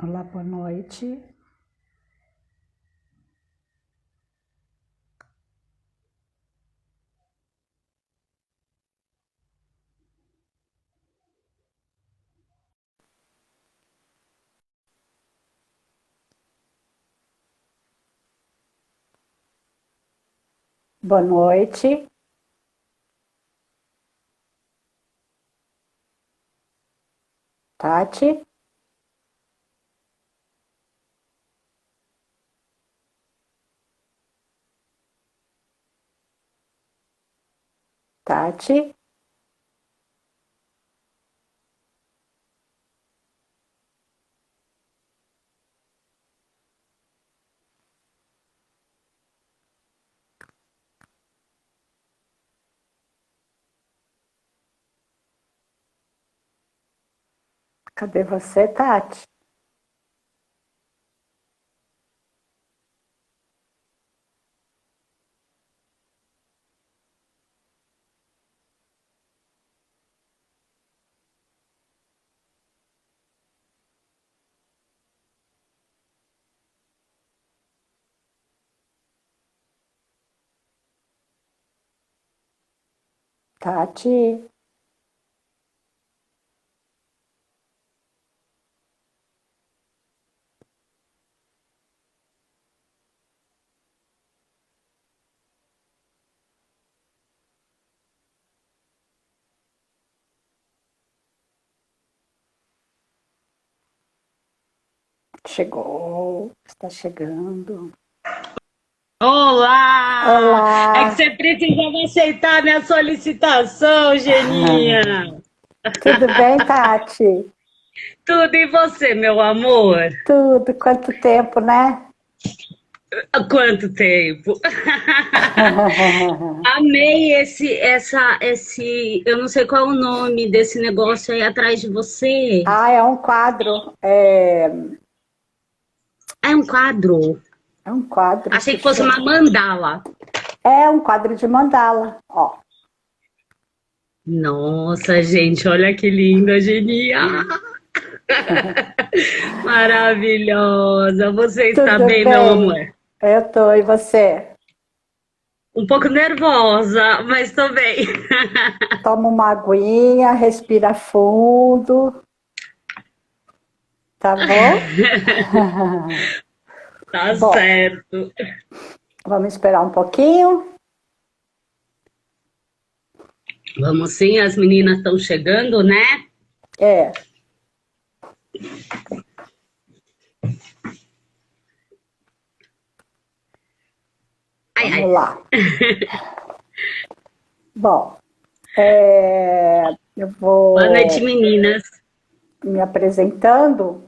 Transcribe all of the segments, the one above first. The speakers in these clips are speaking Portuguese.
Olá, boa noite. Boa noite. Tati. Tati. Cadê você, Tati? Tati. Chegou, está chegando. Olá! É que Olá, você precisava aceitar minha solicitação, Geninha. tudo bem, Tati? Tudo em você, meu amor? Tudo, quanto tempo, né? Há quanto tempo? Amei eu não sei qual é o nome desse negócio aí atrás de você. Ah, é um quadro, É um quadro. é um quadro Achei que que fosse uma chama... mandala. É um quadro de mandala, ó. Nossa, gente, olha que linda, Geninha. Maravilhosa. Você está Tudo bem, meu bem? amor? Eu tô, e você? Um pouco nervosa, mas tô bem. Toma uma aguinha, respira fundo, tá bom? Tá Bom, certo. vamos esperar um pouquinho. Vamos sim, as meninas estão chegando, né? É, Ai, vamos ai. lá. Bom, eu Boa noite, vou meninas. me apresentando.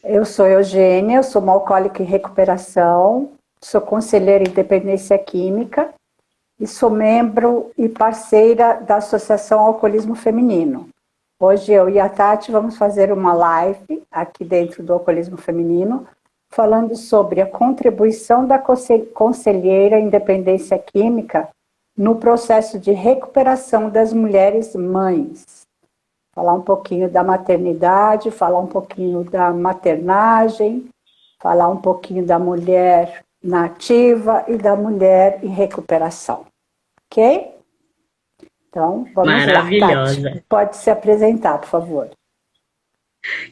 Eu sou Eugênia, eu sou uma alcoólica em recuperação, sou conselheira em dependência química e sou membro e parceira da Associação Alcoolismo Feminino. Hoje eu e a Tati vamos fazer uma live aqui dentro do Alcoolismo Feminino, falando sobre a contribuição da conselheira em dependência química no processo de recuperação das mulheres mães. Falar um pouquinho da maternidade, falar um pouquinho da maternagem, falar um pouquinho da mulher na ativa e da mulher em recuperação. Ok? Então, vamos lá, Tati. Maravilhosa. Pode se apresentar, por favor.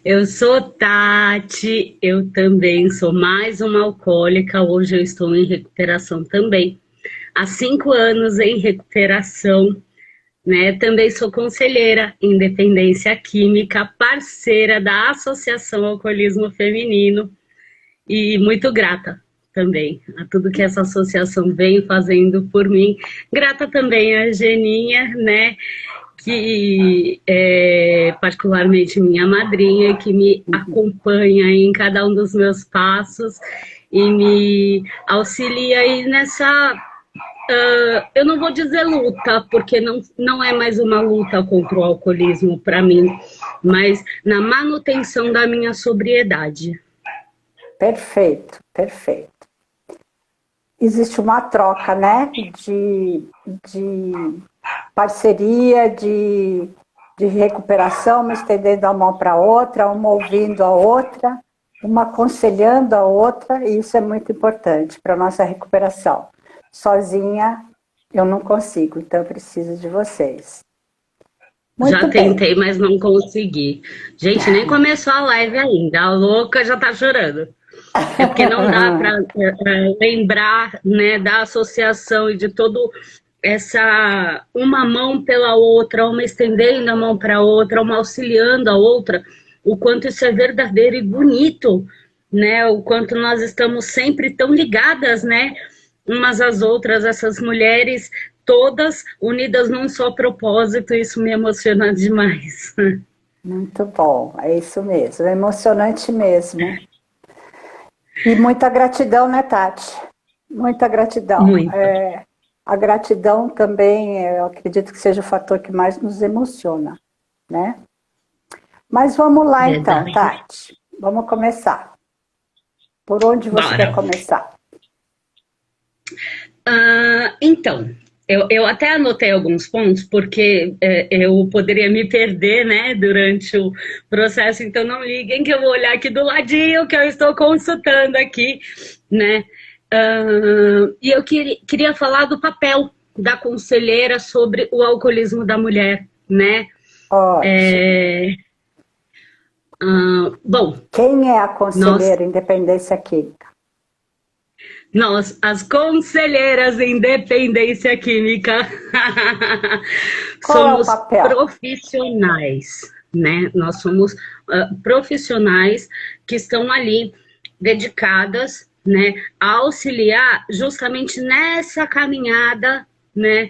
Eu sou Tati, eu também sou mais uma alcoólica. Hoje eu estou em recuperação também. Há 5 anos em recuperação, né? Também sou conselheira em dependência química, parceira da Associação Alcoolismo Feminino e muito grata também a tudo que essa associação vem fazendo por mim. Grata também a Geninha, né? Que é particularmente minha madrinha, que me acompanha em cada um dos meus passos e me auxilia aí nessa. Eu não vou dizer luta, porque não é mais uma luta contra o alcoolismo para mim, mas na manutenção da minha sobriedade. Perfeito, perfeito. Existe uma troca, né? De parceria, de de recuperação, uma estendendo a mão para a outra, uma ouvindo a outra, uma aconselhando a outra, e isso é muito importante para a nossa recuperação. Sozinha eu não consigo, então eu preciso de vocês. Muito Já bem. tentei, mas não consegui. Gente, nem começou a live ainda. A louca já tá chorando. É porque não dá para lembrar, né, da associação e de todo essa uma mão pela outra, uma estendendo a mão para a outra, uma auxiliando a outra, o quanto isso é verdadeiro e bonito, né? O quanto nós estamos sempre tão ligadas, né, umas às outras, essas mulheres todas unidas num só propósito, isso me emociona demais. Muito bom, é isso mesmo, é emocionante mesmo. E muita gratidão, né, Tati? Muita gratidão. Muito. A gratidão também, eu acredito que seja o fator que mais nos emociona, né? Mas vamos lá então, Tati. Vamos começar. Por onde você quer começar? Então, eu até anotei alguns pontos, porque eu poderia me perder, né, durante o processo, então não liguem que eu vou olhar aqui do ladinho, que eu estou consultando aqui, né? E eu queria falar do papel da conselheira sobre o alcoolismo da mulher, né? Bom, quem é a conselheira em dependência química? Nós, as conselheiras em dependência química, somos profissionais, né? Nós somos profissionais que estão ali dedicadas, né, a auxiliar justamente nessa caminhada, né,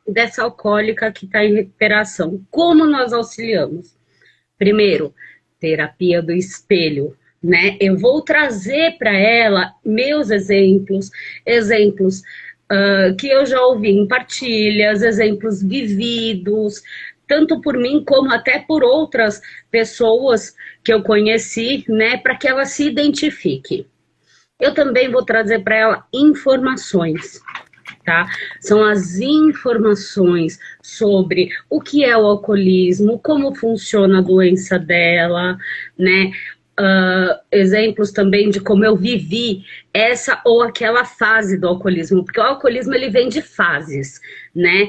dessa alcoólica que está em recuperação. Como nós auxiliamos? Primeiro, terapia do espelho, né? Eu vou trazer para ela meus exemplos que eu já ouvi em partilhas, exemplos vividos, tanto por mim como até por outras pessoas que eu conheci, né, para que ela se identifique. Eu também vou trazer para ela informações, tá? São as informações sobre o que é o alcoolismo, como funciona a doença dela, né? Exemplos também de como eu vivi essa ou aquela fase do alcoolismo, porque o alcoolismo ele vem de fases, né?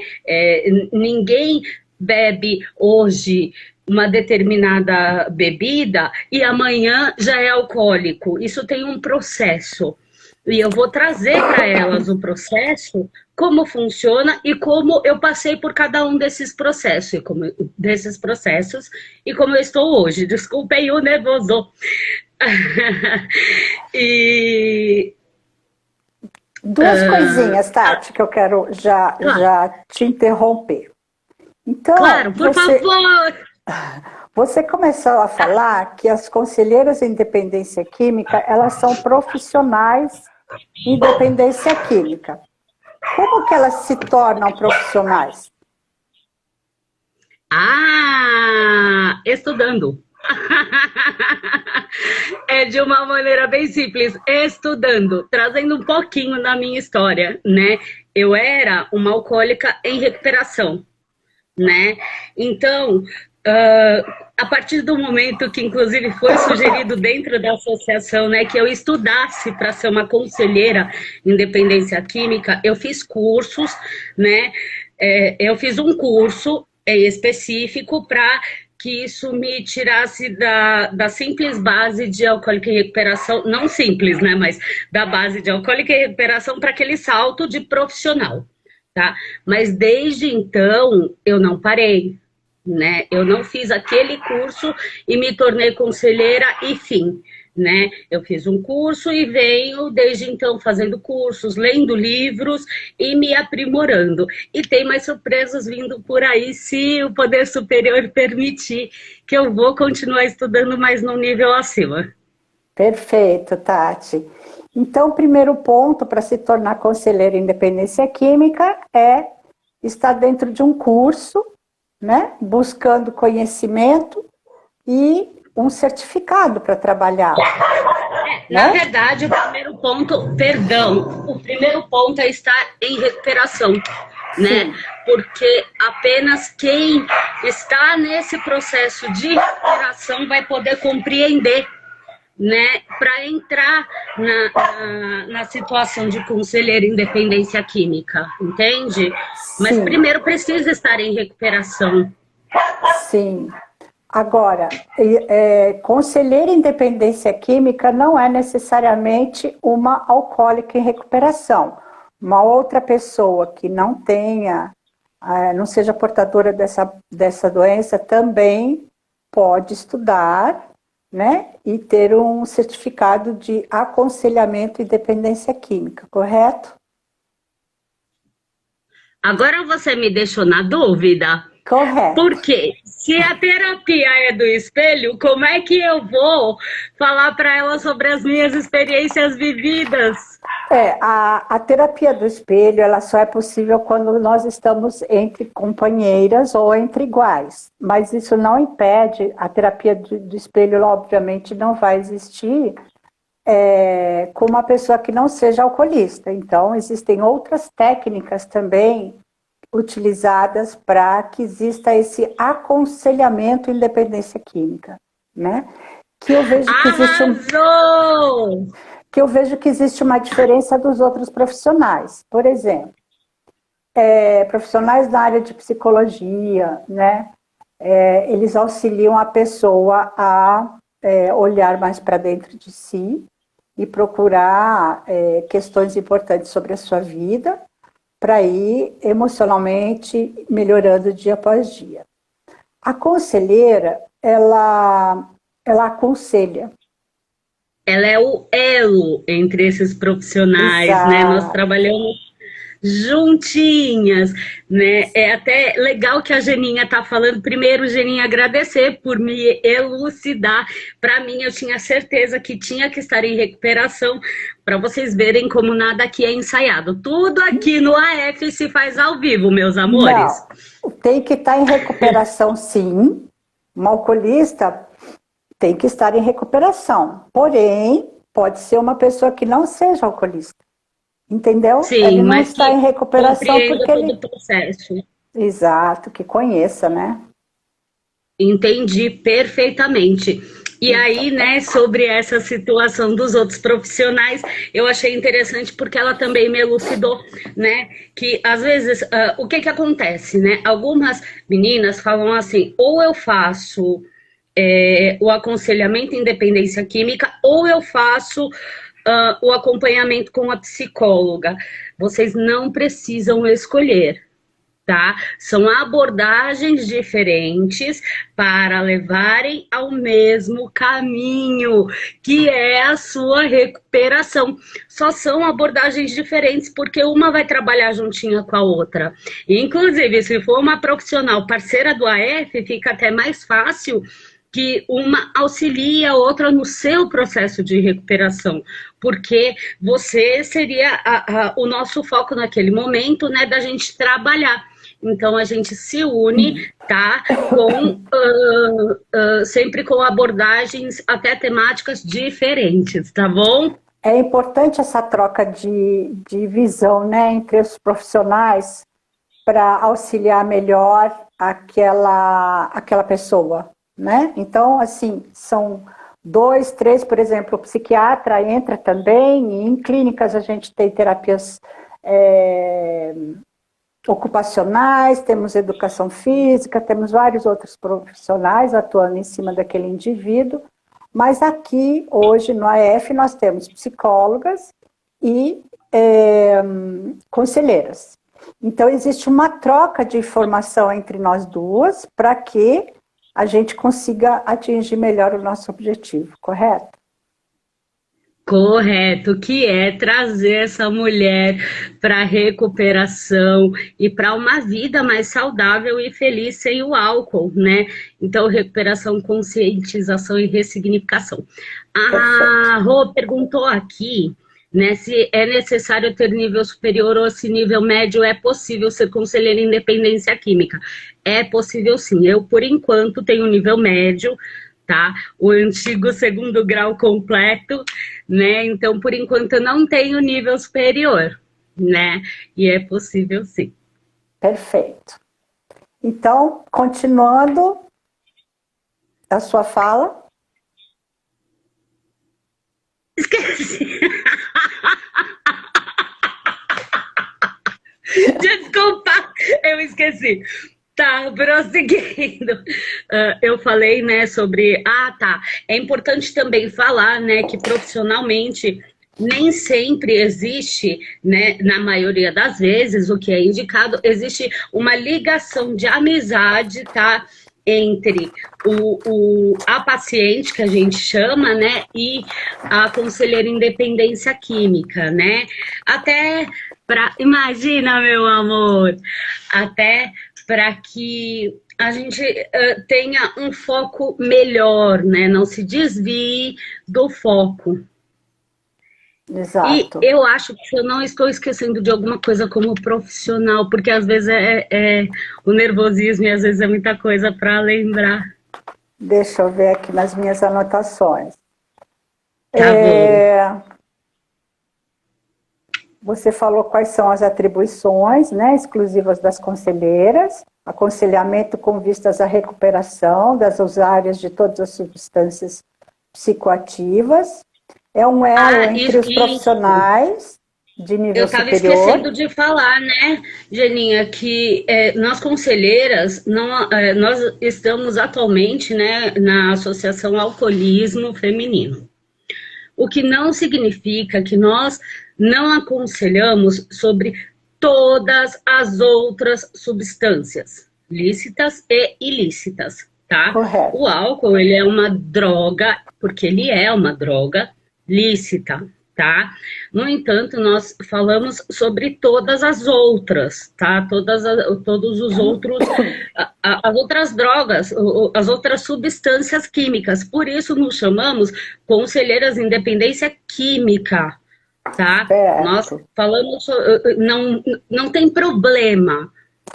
Ninguém bebe hoje uma determinada bebida e amanhã já é alcoólico. Isso tem um processo. E eu vou trazer para elas o processo, como funciona e como eu passei por cada um desses processos e como eu estou hoje. Desculpem o nervoso. Duas coisinhas, Tati, que eu quero já te interromper. Então, claro, por favor! Você começou a falar que as conselheiras em dependência química, elas são profissionais em dependência química. Como que elas se tornam profissionais? Estudando. É de uma maneira bem simples, estudando, trazendo um pouquinho da minha história, né? Eu era uma alcoólica em recuperação, né? Então, a partir do momento que, inclusive, foi sugerido dentro da associação, né, que eu estudasse para ser uma conselheira em dependência química, eu fiz cursos, né? Eu fiz um curso específico para que isso me tirasse da simples base de alcoólica em recuperação, não simples, né, mas da base de alcoólica em recuperação para aquele salto de profissional, tá? Mas desde então eu não parei, né? Eu não fiz aquele curso e me tornei conselheira e fim, né? Eu fiz um curso e venho desde então fazendo cursos, lendo livros e me aprimorando. E tem mais surpresas vindo por aí, se o poder superior permitir, que eu vou continuar estudando, mas num nível acima. Perfeito, Tati. Então, o primeiro ponto para se tornar conselheira em dependência química é estar dentro de um curso, né, buscando conhecimento e um certificado para trabalhar. Na né? verdade, o primeiro ponto, perdão, o primeiro ponto é estar em recuperação, né? Sim, Porque apenas quem está nesse processo de recuperação vai poder compreender, né, para entrar na situação de conselheiro em dependência química, entende? Mas sim, primeiro precisa estar em recuperação. sim. Agora, conselheiro em dependência química não é necessariamente uma alcoólica em recuperação. Uma outra pessoa que não tenha, não seja portadora dessa doença, também pode estudar, né? E ter um certificado de aconselhamento em dependência química, correto? Agora você me deixou na dúvida. Correto. Porque se a terapia é do espelho, como é que eu vou falar para ela sobre as minhas experiências vividas? A terapia do espelho, ela só é possível quando nós estamos entre companheiras ou entre iguais. Mas isso não impede, a terapia do espelho, obviamente, não vai existir com uma pessoa que não seja alcoolista. Então, existem outras técnicas também utilizadas para que exista esse aconselhamento em dependência química, né? Que eu vejo que existe Arrasou! que eu vejo que existe uma diferença dos outros profissionais. Por exemplo, profissionais da área de psicologia, né? Eles auxiliam a pessoa a olhar mais para dentro de si e procurar questões importantes sobre a sua vida para ir emocionalmente melhorando dia após dia. A conselheira, ela aconselha. Ela é o elo entre esses profissionais, né? Nós Exato. trabalhamos juntinhas, né? É até legal que a Geninha tá falando. Primeiro, Geninha, agradecer por me elucidar. Para mim, eu tinha certeza que tinha que estar em recuperação, para vocês verem como nada aqui é ensaiado. Tudo aqui no AF se faz ao vivo, meus amores. Não, tem que estar em recuperação, sim. Um alcoolista tem que estar em recuperação. Porém, pode ser uma pessoa que não seja alcoolista. Entendeu? Sim, Ele não mas está em que recuperação compreenda porque todo ele. o processo. Exato, que conheça, né? Entendi perfeitamente. E Então, aí, né, sobre essa situação dos outros profissionais, eu achei interessante porque ela também me elucidou, né, que às vezes, o que que acontece, né? Algumas meninas falam assim, ou eu faço o aconselhamento em dependência química, ou eu faço o acompanhamento com a psicóloga. Vocês não precisam escolher, tá? São abordagens diferentes para levarem ao mesmo caminho, que é a sua recuperação. Só são abordagens diferentes porque uma vai trabalhar juntinha com a outra. Inclusive, se for uma profissional parceira do AF, fica até mais fácil que uma auxilia a outra no seu processo de recuperação, porque você seria o nosso foco naquele momento, né, da gente trabalhar. Então a gente se une, tá? Com sempre com abordagens até temáticas diferentes, tá bom? é importante essa troca de visão, né, entre os profissionais para auxiliar melhor aquela pessoa, né? Então, assim, são dois, três, por exemplo, o psiquiatra entra também, e em clínicas a gente tem terapias ocupacionais, temos educação física, temos vários outros profissionais atuando em cima daquele indivíduo, mas aqui, hoje, no AF, nós temos psicólogas e conselheiras. Então, existe uma troca de informação entre nós duas para que a gente consiga atingir melhor o nosso objetivo, correto? Correto, que é trazer essa mulher para recuperação e para uma vida mais saudável e feliz sem o álcool, né? Então, recuperação, conscientização e ressignificação. Perfeito. A Rô perguntou aqui, né, se é necessário ter nível superior ou se nível médio é possível ser conselheira em dependência química. É possível sim. Eu, por enquanto, tenho nível médio, tá? O antigo segundo grau completo, né? Então, por enquanto, eu não tenho nível superior, né? E é possível sim. Perfeito. Então, continuando a sua fala. Esqueci. Desculpa, eu esqueci. Tá, prosseguindo. Eu falei, né, sobre... tá. É importante também falar, né, que profissionalmente nem sempre existe, né, na maioria das vezes, o que é indicado, existe uma ligação de amizade, tá? Entre a paciente, que a gente chama, né, e a conselheira em dependência química, né? Até imagina, meu amor, até para que a gente tenha um foco melhor, né? Não se desvie do foco. Exato. E eu acho que eu não estou esquecendo de alguma coisa como profissional, porque às vezes é o nervosismo e às vezes é muita coisa para lembrar. Deixa eu ver aqui nas minhas anotações. Tá bom. Você falou quais são as atribuições, né, exclusivas das conselheiras, aconselhamento com vistas à recuperação das usuárias de todas as substâncias psicoativas, é um elo entre os profissionais de nível superior. Eu estava esquecendo de falar, né, Geninha, que nós conselheiras, nós estamos atualmente, né, na Associação Alcoolismo Feminino. O que não significa que nós não aconselhamos sobre todas as outras substâncias, lícitas e ilícitas, tá? Correto. O álcool, ele é uma droga, porque ele é uma droga lícita, tá? No entanto, nós falamos sobre todas as outras, tá? Todos os outros, as outras drogas, as outras substâncias químicas. Por isso nos chamamos conselheiras em dependência química, tá? Certo. Nós falamos, não tem problema.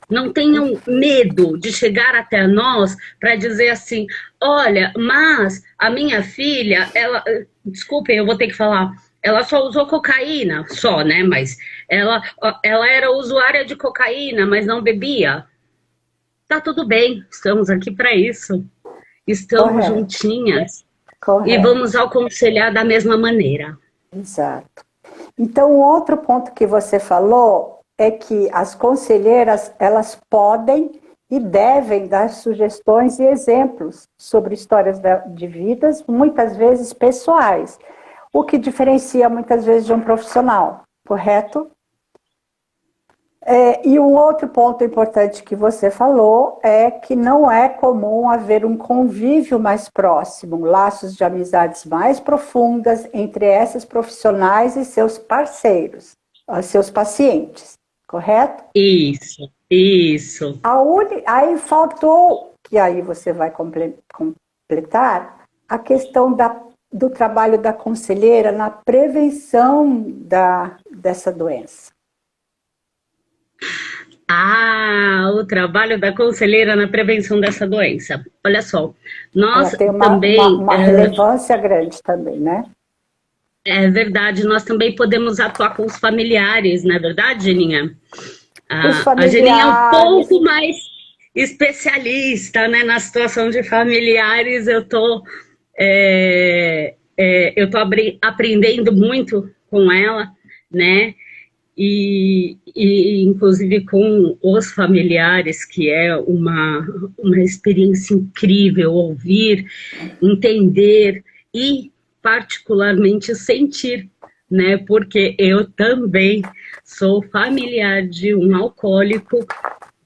Não tenham medo de chegar até nós para dizer assim, olha, mas a minha filha, ela, desculpem, eu vou ter que falar, ela só usou cocaína, só, né? Mas ela era usuária de cocaína, mas não bebia. Tá tudo bem, estamos aqui para isso. Estamos Correto. juntinhas. Correto. E vamos aconselhar da mesma maneira. Exato. Então, outro ponto que você falou é que as conselheiras, elas podem e devem dar sugestões e exemplos sobre histórias de vidas, muitas vezes pessoais, o que diferencia muitas vezes de um profissional, correto? E um outro ponto importante que você falou é que não é comum haver um convívio mais próximo, laços de amizades mais profundas entre essas profissionais e seus parceiros, seus pacientes, correto? Isso. Aí faltou, que aí você vai completar, a questão do trabalho da conselheira na prevenção dessa doença. O trabalho da conselheira na prevenção dessa doença. Olha só, nós ela tem também... uma relevância grande também, né? É verdade, nós também podemos atuar com os familiares, não é verdade, Geninha? A Geninha é um pouco mais especialista, né, na situação de familiares. Eu tô aprendendo muito com ela, né? E inclusive com os familiares, que é uma experiência incrível ouvir, entender e particularmente sentir, né? Porque eu também sou familiar de um alcoólico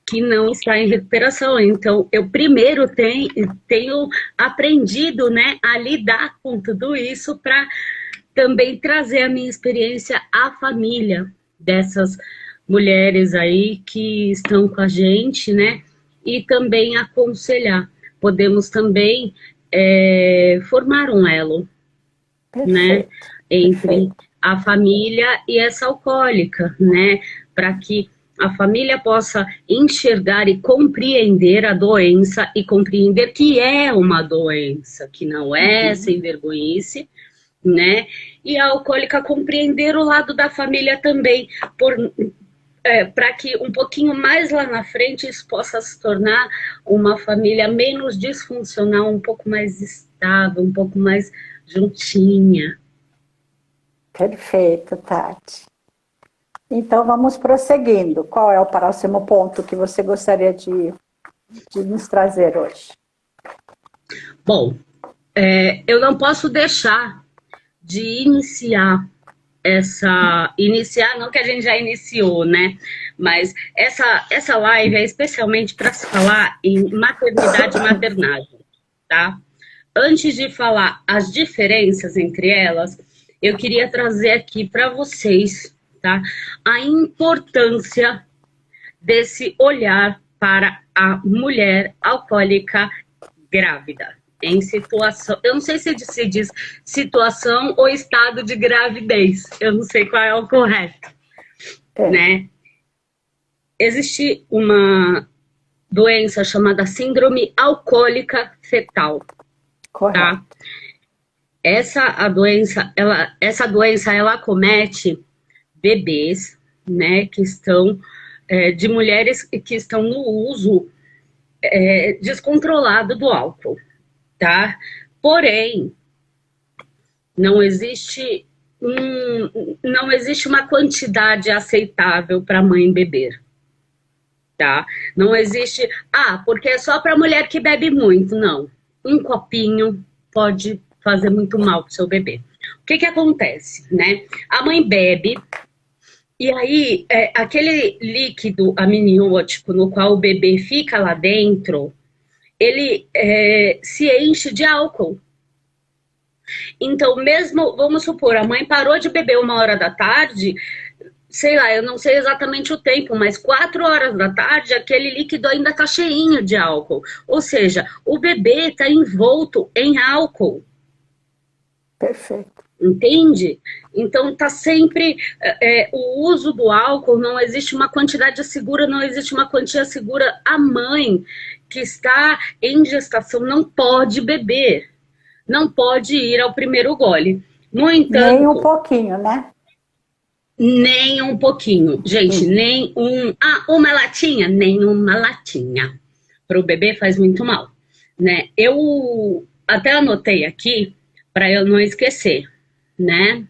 que não está em recuperação. Então, eu primeiro tenho aprendido, né, a lidar com tudo isso para também trazer a minha experiência à família dessas mulheres aí que estão com a gente, né? E também aconselhar. Podemos também formar um elo, né? Entre a família e essa alcoólica, né? Para que a família possa enxergar e compreender a doença e compreender que é uma doença, que não é sem vergonhice, né? E a alcoólica compreender o lado da família também, para que um pouquinho mais lá na frente isso possa se tornar uma família menos disfuncional, um pouco mais estável, um pouco mais juntinha. Perfeito, Tati. Então, vamos prosseguindo. Qual é o próximo ponto que você gostaria de nos trazer hoje? Bom, eu não posso deixar de iniciar não que a gente já iniciou, né? Mas essa live é especialmente para se falar em maternidade e maternagem, tá? Antes de falar as diferenças entre elas, eu queria trazer aqui para vocês, tá? A importância desse olhar para a mulher alcoólica grávida. Em situação, eu não sei se se diz situação ou estado de gravidez, eu não sei qual é o correto, né? Existe uma doença chamada síndrome alcoólica fetal, Correto. tá? Essa doença ela acomete bebês, né, que estão de mulheres que estão no uso descontrolado do álcool. Tá? Porém, não existe uma quantidade aceitável para a mãe beber. Tá? Não existe, porque é só para mulher que bebe muito. Não. Um copinho pode fazer muito mal para o seu bebê. O que acontece, né? A mãe bebe, e aí aquele líquido amniótico no qual o bebê fica lá dentro, ele se enche de álcool. Então, mesmo, vamos supor, a mãe parou de beber 1h da tarde, sei lá, eu não sei exatamente o tempo, mas 4h da tarde, aquele líquido ainda está cheinho de álcool. Ou seja, o bebê está envolto em álcool. Perfeito. Entende? Então, está sempre o uso do álcool, não existe uma quantidade segura, não existe uma quantia segura. A mãe que está em gestação não pode beber, não pode ir ao primeiro gole. No entanto, nem um pouquinho, né? Nem um pouquinho. Gente, uma latinha? Nem uma latinha. Para o bebê faz muito mal, né? Eu até anotei aqui para eu não esquecer, né?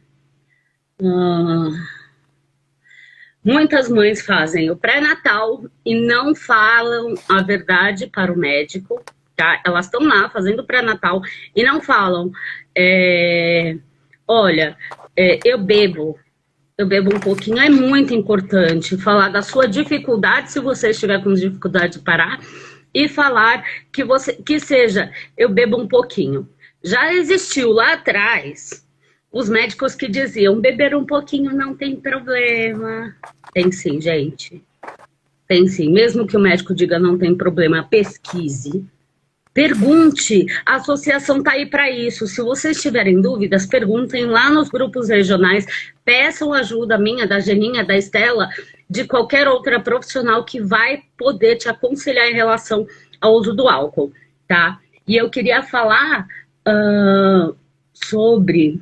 Muitas mães fazem o pré-natal e não falam a verdade para o médico, tá? Elas estão lá fazendo o pré-natal e não falam, olha, eu bebo um pouquinho. É muito importante falar da sua dificuldade, se você estiver com dificuldade de parar, e falar que seja, eu bebo um pouquinho. Já existiu lá atrás os médicos que diziam, beber um pouquinho não tem problema. Tem sim, gente. Tem sim. Mesmo que o médico diga não tem problema, pesquise. Pergunte, a associação está aí para isso. Se vocês tiverem dúvidas, perguntem lá nos grupos regionais, peçam ajuda minha, da Geninha, da Estela, de qualquer outra profissional que vai poder te aconselhar em relação ao uso do álcool, tá? E eu queria falar sobre...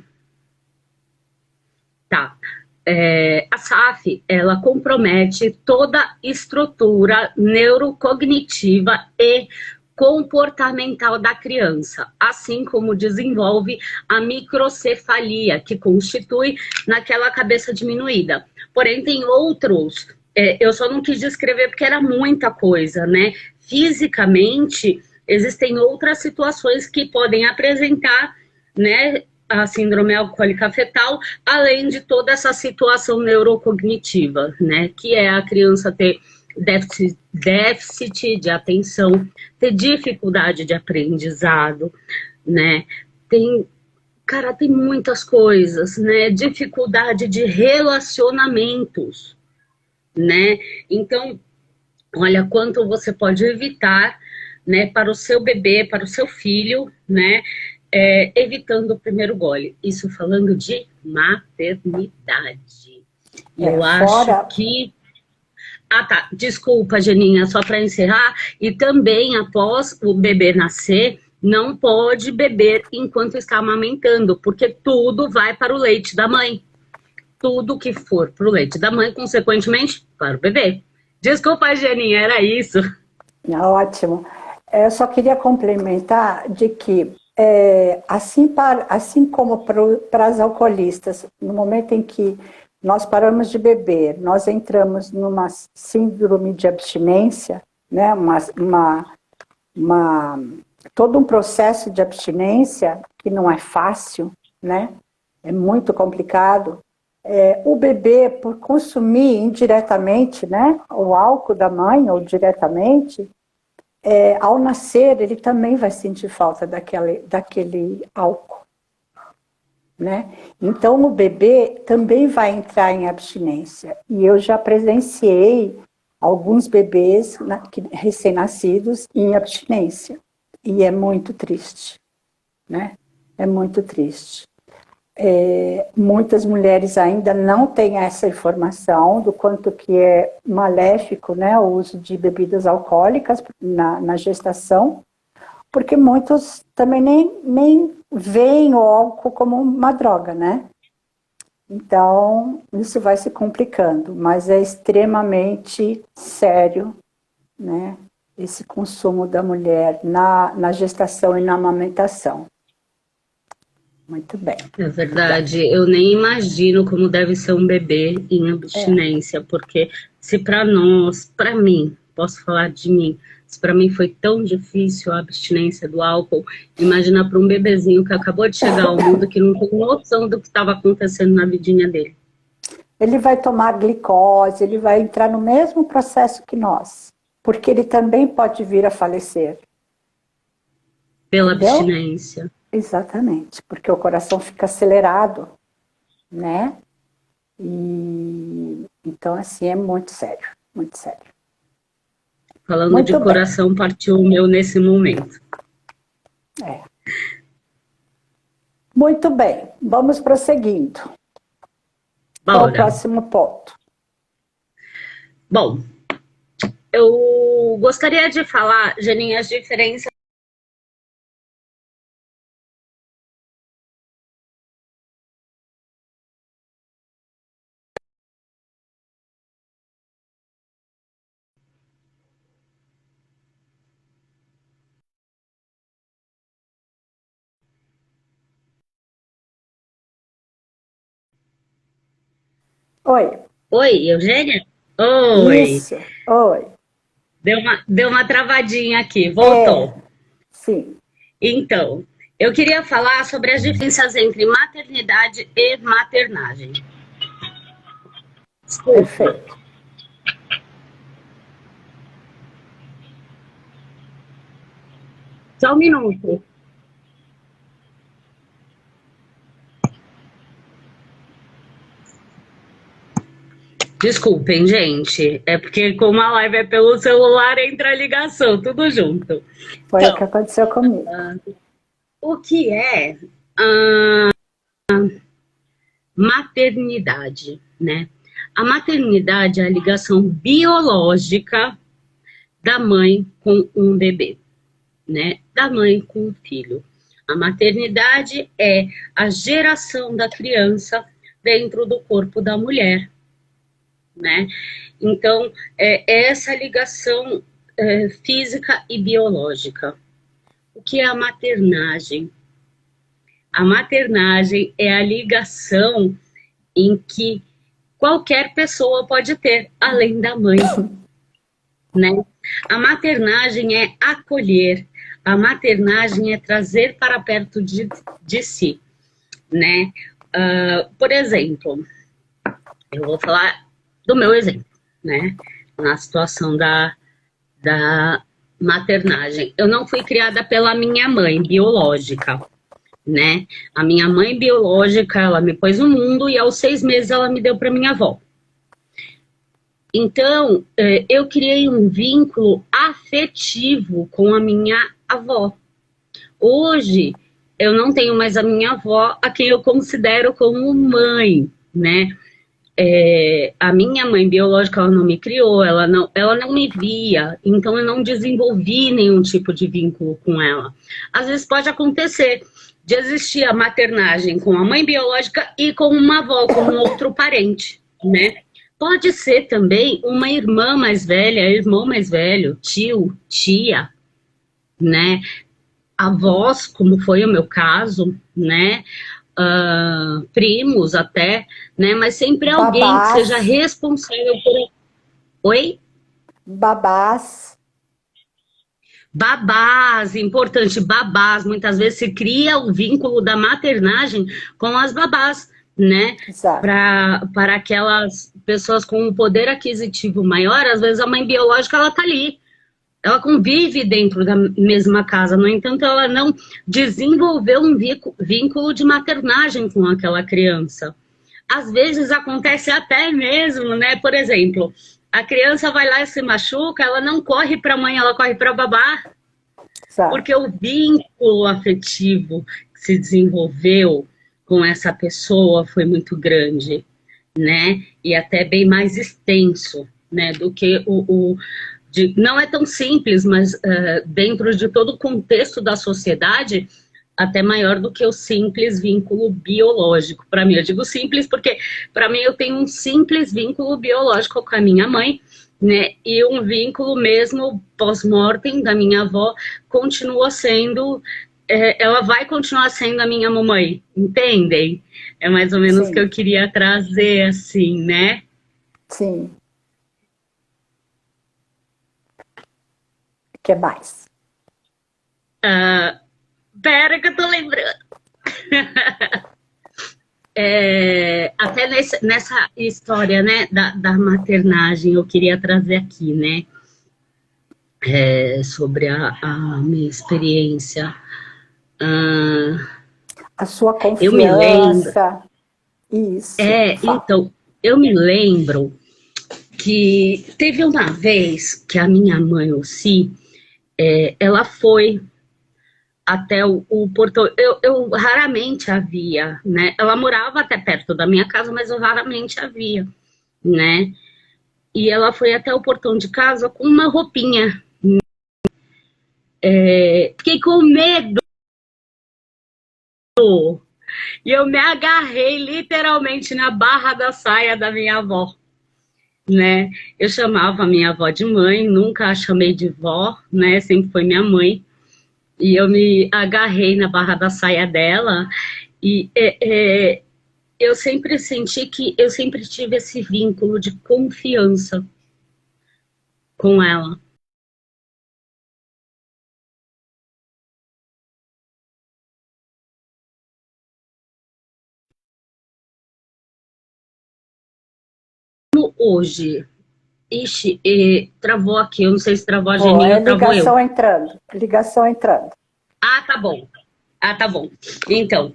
Tá. A SAF, ela compromete toda a estrutura neurocognitiva e comportamental da criança, assim como desenvolve a microcefalia, que constitui naquela cabeça diminuída. Porém, tem outros, eu só não quis descrever porque era muita coisa, né? Fisicamente, existem outras situações que podem apresentar, né, a síndrome alcoólica fetal, além de toda essa situação neurocognitiva, né, que é a criança ter déficit de atenção, ter dificuldade de aprendizado, né, tem muitas coisas, né, dificuldade de relacionamentos, né, então, olha quanto você pode evitar, né, para o seu bebê, para o seu filho, né, evitando o primeiro gole. Isso falando de maternidade. E eu acho que Ah, tá. Desculpa, Geninha, só para encerrar. E também, após o bebê nascer, não pode beber enquanto está amamentando, porque tudo vai para o leite da mãe. Tudo que for para o leite da mãe, consequentemente, para o bebê. Desculpa, Geninha, era isso. Ótimo. Eu só queria complementar de que, assim como para as alcoolistas, no momento em que nós paramos de beber, nós entramos numa síndrome de abstinência, né? Todo um processo de abstinência que não é fácil, né? É muito complicado. O bebê, por consumir indiretamente, né, o álcool da mãe ou diretamente, ao nascer ele também vai sentir falta daquele álcool, né? Então o bebê também vai entrar em abstinência. E eu já presenciei alguns bebês recém-nascidos em abstinência. E é muito triste, né? É muito triste. Muitas mulheres ainda não têm essa informação do quanto que é maléfico, né, o uso de bebidas alcoólicas na gestação, porque muitos também nem veem o álcool como uma droga, né? Então, isso vai se complicando, mas é extremamente sério, né, esse consumo da mulher na gestação e na amamentação. Muito bem. É verdade, eu nem imagino como deve ser um bebê em abstinência, porque se para nós, para mim, posso falar de mim, se para mim foi tão difícil a abstinência do álcool, imagina para um bebezinho que acabou de chegar ao mundo, que não tem noção do que estava acontecendo na vidinha dele. Ele vai tomar glicose, ele vai entrar no mesmo processo que nós, porque ele também pode vir a falecer. Pela Entendeu? abstinência. Exatamente, porque o coração fica acelerado, né? E então, assim, é muito sério, muito sério. Falando Muito de bem. coração, partiu o meu nesse momento. Muito bem, vamos prosseguindo. Qual o próximo ponto? Bom, eu gostaria de falar, Geninha, as diferenças. Oi. Oi, Eugênia? Oi. Isso, oi. Deu uma travadinha aqui, voltou. Sim. Então, eu queria falar sobre as diferenças entre maternidade e maternagem. Desculpa. Perfeito. Só um minuto. Desculpem, gente. É porque como a live é pelo celular, entra a ligação, tudo junto. Foi então, o que aconteceu comigo. O que é maternidade, né? A maternidade é a ligação biológica da mãe com um bebê, né? Da mãe com o filho. A maternidade é a geração da criança dentro do corpo da mulher, né? Então, é essa ligação física e biológica. O que é a maternagem? A maternagem é a ligação em que qualquer pessoa pode ter, além da mãe, né? A maternagem é acolher, a maternagem é trazer para perto de si, né? Por exemplo, eu vou falar do meu exemplo, né? Na situação da maternagem. Eu não fui criada pela minha mãe biológica, né? A minha mãe biológica, ela me pôs no mundo e aos 6 meses ela me deu para minha avó. Então, eu criei um vínculo afetivo com a minha avó. Hoje, eu não tenho mais a minha avó, a quem eu considero como mãe, né? A minha mãe biológica, ela não me criou, ela não me via, então eu não desenvolvi nenhum tipo de vínculo com ela. Às vezes pode acontecer de existir a maternagem com a mãe biológica e com uma avó, com um outro parente, né? Pode ser também uma irmã mais velha, irmão mais velho, tio, tia, né? Avós, como foi o meu caso, né? Primos até, né? Mas sempre alguém que seja Babás, responsável por... Oi? babás, Babás, importante, babás. Muitas vezes se cria o vínculo da maternagem com as babás, né? exato. Para aquelas pessoas com um poder aquisitivo maior, às vezes a mãe biológica, ela tá ali. Ela convive dentro da mesma casa, no entanto, ela não desenvolveu um vínculo de maternagem com aquela criança. Às vezes acontece até mesmo, né? Por exemplo, a criança vai lá e se machuca, ela não corre para a mãe, ela corre para a babá, Exato. porque o vínculo afetivo que se desenvolveu com essa pessoa foi muito grande, né? E até bem mais extenso, né? Do que não é tão simples, mas dentro de todo o contexto da sociedade, até maior do que o simples vínculo biológico. Para mim, eu digo simples porque, para mim, eu tenho um simples vínculo biológico com a minha mãe, né? E um vínculo mesmo pós-mortem da minha avó continua sendo, ela vai continuar sendo a minha mamãe, entendem? É mais ou menos o que Sim, eu queria trazer, assim, né? sim. O que mais? Pera que eu tô lembrando. Até nessa história, né, da maternagem, eu queria trazer aqui, né, sobre a minha experiência. Ah, A sua eu me lembro, confiança. Isso. então, eu me lembro que teve uma vez que a minha mãe, Lucy, ela foi até o portão. Eu raramente a via, né? Ela morava até perto da minha casa, mas eu raramente a via, né? E ela foi até o portão de casa com uma roupinha. Fiquei com medo e eu me agarrei literalmente na barra da saia da minha avó, né? Eu chamava a minha avó de mãe, nunca a chamei de vó, né? Sempre foi minha mãe. E eu me agarrei na barra da saia dela e eu sempre senti que eu sempre tive esse vínculo de confiança com ela. Hoje, ixi, travou aqui, eu não sei se travou a Oh, Geninha é ou travou eu. ligação entrando. Ligação entrando. Ah, tá bom. Ah, tá bom. Então,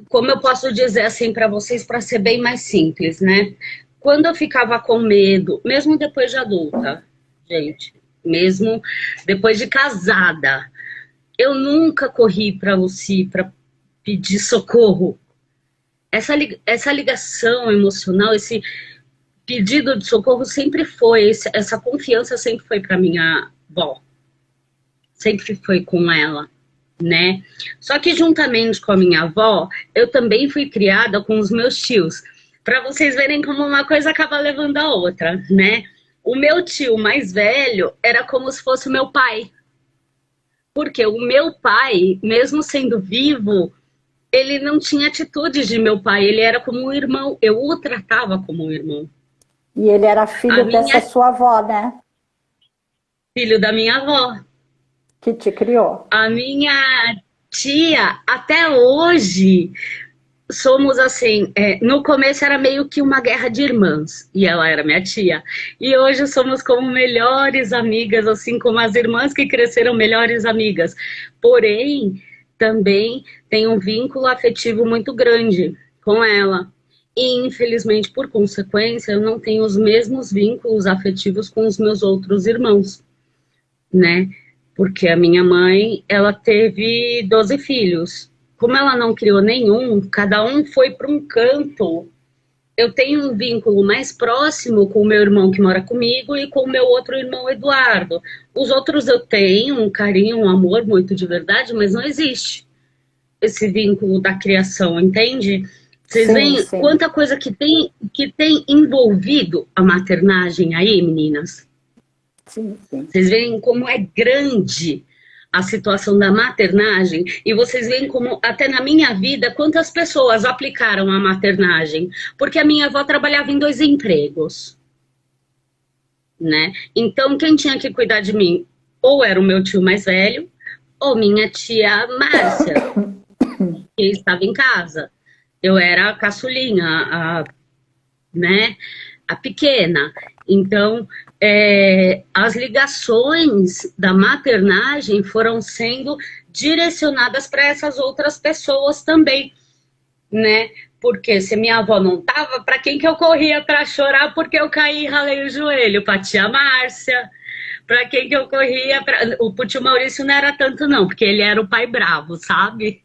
como eu posso dizer assim para vocês, para ser bem mais simples, né? Quando eu ficava com medo, mesmo depois de adulta, gente, mesmo depois de casada, eu nunca corri para Lucy para pedir socorro. Essa ligação emocional, esse pedido de socorro sempre foi, essa confiança sempre foi para minha avó, sempre foi com ela, né? Só que juntamente com a minha avó, eu também fui criada com os meus tios, para vocês verem como uma coisa acaba levando a outra, né? O meu tio mais velho era como se fosse o meu pai, porque o meu pai, mesmo sendo vivo, ele não tinha atitudes de meu pai, ele era como um irmão, eu o tratava como um irmão. E ele era A filho dessa minha sua avó, né? filho da minha avó, Que te criou. a minha tia, até hoje, somos assim, no começo era meio que uma guerra de irmãs, e ela era minha tia, e hoje somos como melhores amigas, assim como as irmãs que cresceram melhores amigas, porém, também tem um vínculo afetivo muito grande com ela, e infelizmente, por consequência, eu não tenho os mesmos vínculos afetivos com os meus outros irmãos, né? Porque a minha mãe, ela teve 12 filhos. Como ela não criou nenhum, cada um foi para um canto eu tenho um vínculo mais próximo com o meu irmão que mora comigo e com o meu outro irmão, Eduardo. Os outros eu tenho um carinho, um amor muito de verdade, mas não existe esse vínculo da criação, entende? Vocês Sim, veem sim, quanta coisa que tem envolvido a maternagem aí, meninas? sim, sim. Vocês veem como é grande a situação da maternagem e vocês veem como, até na minha vida, quantas pessoas aplicaram a maternagem. Porque a minha avó trabalhava em 2 empregos, né? Então, quem tinha que cuidar de mim ou era o meu tio mais velho ou minha tia Márcia, que estava em casa. Eu era a caçulinha, né, a pequena. Então, as ligações da maternagem foram sendo direcionadas para essas outras pessoas também, né? Porque se minha avó não tava, para quem que eu corria para chorar porque eu caí e ralei o joelho? Para tia Márcia. Para quem que eu corria? O tio Maurício não era tanto não, porque ele era o pai bravo, sabe?